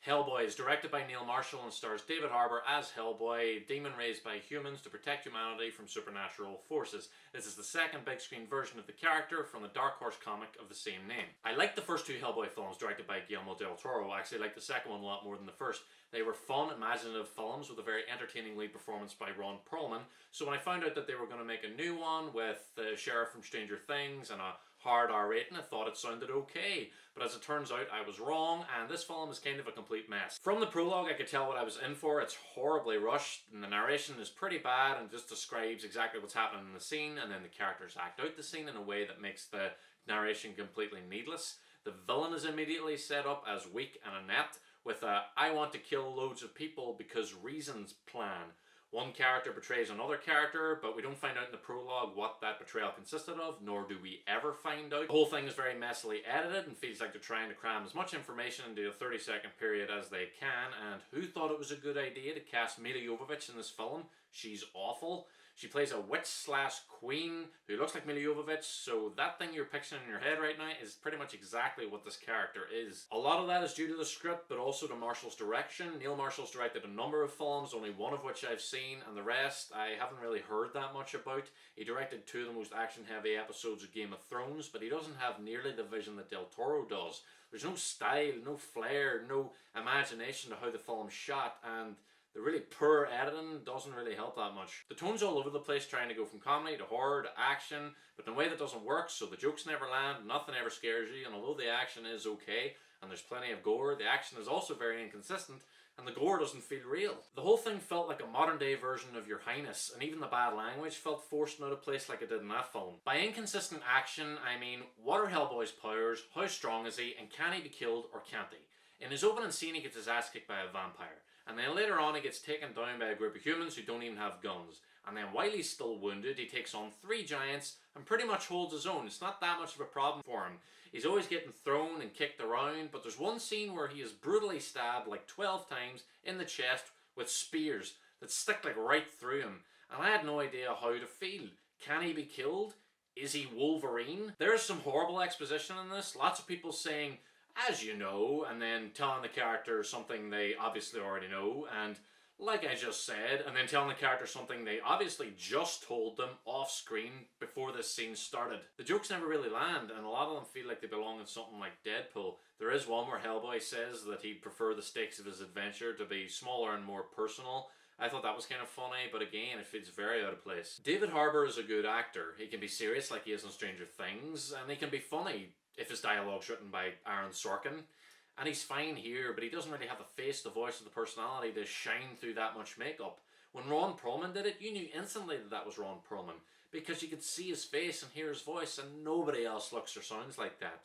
Hellboy is directed by Neil Marshall and stars David Harbour as Hellboy, a demon raised by humans to protect humanity from supernatural forces. This is the second big screen version of the character from the Dark Horse comic of the same name. I like the first two Hellboy films directed by Guillermo del Toro. I actually like the second one a lot more than the first. They were fun, imaginative films with a very entertaining lead performance by Ron Perlman. So when I found out that they were going to make a new one with the sheriff from Stranger Things and a hard R rating, I thought it sounded okay. But as it turns out, I was wrong, and this film is kind of a complete mess. From the prologue, I could tell what I was in for. It's horribly rushed, and the narration is pretty bad and just describes exactly what's happening in the scene, and then the characters act out the scene in a way that makes the narration completely needless. The villain is immediately set up as weak and inept, with a "I want to kill loads of people because reasons" plan. One character betrays another character, but we don't find out in the prologue what that betrayal consisted of, nor do we ever find out. The whole thing is very messily edited and feels like they're trying to cram as much information into a 30-second period as they can, and who thought it was a good idea to cast Milla Jovovich in this film? She's awful. She plays a witch/queen who looks like Milla Jovovich, so that thing you're picturing in your head right now is pretty much exactly what this character is. A lot of that is due to the script, but also to Marshall's direction. Neil Marshall's directed a number of films, only one of which I've seen, and the rest I haven't really heard that much about. He directed two of the most action-heavy episodes of Game of Thrones, but he doesn't have nearly the vision that Del Toro does. There's no style, no flair, no imagination to how the film's shot, and the really poor editing doesn't really help that much. The tone's all over the place, trying to go from comedy to horror to action, but in a way that doesn't work, so the jokes never land, nothing ever scares you, and although the action is okay, and there's plenty of gore, the action is also very inconsistent, and the gore doesn't feel real. The whole thing felt like a modern day version of Your Highness, and even the bad language felt forced and out of place like it did in that film. By inconsistent action, I mean, what are Hellboy's powers, how strong is he, and can he be killed or can't he? In his opening scene he gets his ass kicked by a vampire. And then later on he gets taken down by a group of humans who don't even have guns. And then while he's still wounded, he takes on three giants and pretty much holds his own. It's not that much of a problem for him. He's always getting thrown and kicked around, but there's one scene where he is brutally stabbed like 12 times in the chest with spears that stick like right through him. And I had no idea how to feel. Can he be killed? Is he Wolverine? There's some horrible exposition in this. Lots of people saying, "as you know," and then telling the character something they obviously already know, and like I just said, and then telling the character something they obviously just told them off screen before this scene started. The jokes never really land, and a lot of them feel like they belong in something like Deadpool. There is one where Hellboy says that he'd prefer the stakes of his adventure to be smaller and more personal. I thought that was kind of funny, but again, it feels very out of place. David Harbour is a good actor. He can be serious like he is in Stranger Things, and he can be funny if his dialogue's written by Aaron Sorkin. And he's fine here, but he doesn't really have the face, the voice, or the personality to shine through that much makeup. When Ron Perlman did it, you knew instantly that that was Ron Perlman, because you could see his face and hear his voice, and nobody else looks or sounds like that.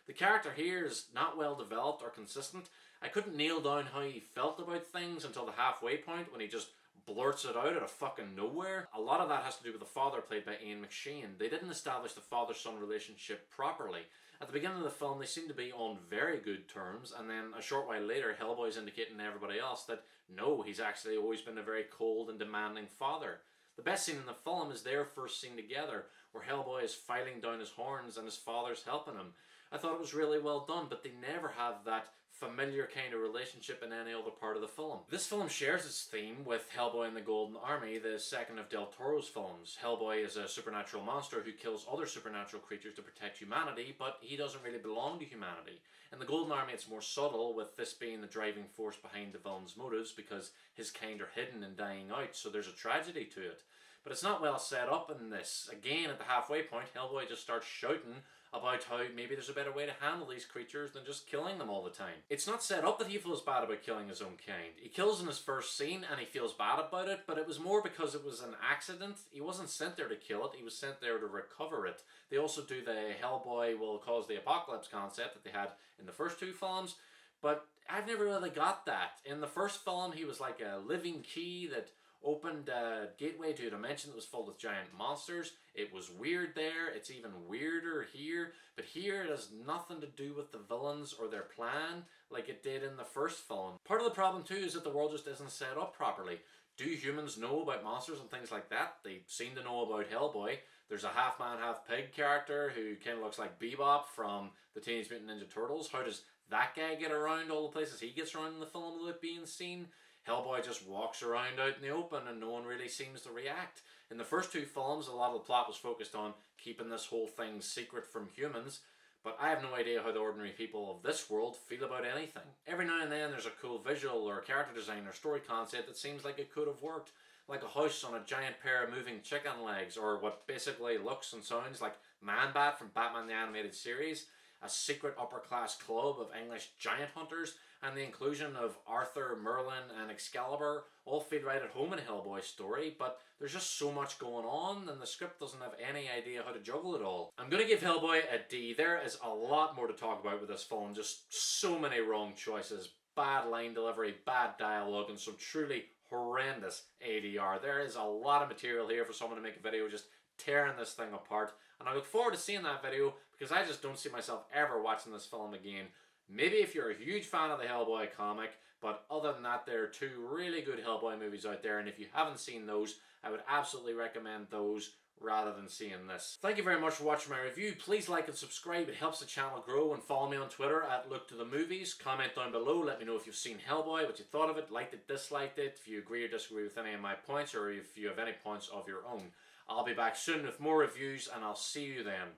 The character here is not well developed or consistent. I couldn't nail down how he felt about things until the halfway point when he just blurts it out of fucking nowhere. A lot of that has to do with the father played by Ian McShane. They didn't establish the father-son relationship properly. At the beginning of the film they seem to be on very good terms, and then a short while later Hellboy's indicating to everybody else that no, he's actually always been a very cold and demanding father. The best scene in the film is their first scene together, where Hellboy is filing down his horns and his father's helping him. I thought it was really well done, but they never have that familiar kind of relationship in any other part of the film. This film shares its theme with Hellboy and the Golden Army, the second of Del Toro's films. Hellboy is a supernatural monster who kills other supernatural creatures to protect humanity, but he doesn't really belong to humanity. In the Golden Army it's more subtle, with this being the driving force behind the villain's motives, because his kind are hidden and dying out, so there's a tragedy to it. But it's not well set up in this. Again, at the halfway point, Hellboy just starts shouting about how maybe there's a better way to handle these creatures than just killing them all the time. It's not set up that he feels bad about killing his own kind. He kills in his first scene and he feels bad about it, but it was more because it was an accident. He wasn't sent there to kill it, he was sent there to recover it. They also do the Hellboy will cause the apocalypse concept that they had in the first two films, but I've never really got that. In the first film he was like a living key that opened a gateway to a dimension that was filled with giant monsters. It was weird there, it's even weirder here, but here it has nothing to do with the villains or their plan like it did in the first film. Part of the problem too is that the world just isn't set up properly. Do humans know about monsters and things like that? They seem to know about Hellboy. There's a half man, half pig character who kind of looks like Bebop from the Teenage Mutant Ninja Turtles. How does that guy get around all the places he gets around in the film without being seen? Hellboy just walks around out in the open and no one really seems to react. In the first two films, a lot of the plot was focused on keeping this whole thing secret from humans, but I have no idea how the ordinary people of this world feel about anything. Every now and then there's a cool visual or character design or story concept that seems like it could have worked. Like a house on a giant pair of moving chicken legs, or what basically looks and sounds like Man-Bat from Batman the Animated Series, a secret upper-class club of English giant hunters, and the inclusion of Arthur, Merlin, and Excalibur all feel right at home in Hellboy's story, but there's just so much going on, and the script doesn't have any idea how to juggle it all. I'm going to give Hellboy a D. There is a lot more to talk about with this film, just so many wrong choices, bad line delivery, bad dialogue, and some truly horrendous ADR. There is a lot of material here for someone to make a video just tearing this thing apart, and I look forward to seeing that video because I just don't see myself ever watching this film again. Maybe if you're a huge fan of the Hellboy comic, but other than that, there are two really good Hellboy movies out there, and if you haven't seen those, I would absolutely recommend those rather than seeing this. Thank you very much for watching my review. Please like and subscribe, it helps the channel grow, and follow me on Twitter at LukeToTheMovies. Comment down below, let me know if you've seen Hellboy, what you thought of it, liked it, disliked it, if you agree or disagree with any of my points, or if you have any points of your own. I'll be back soon with more reviews, and I'll see you then.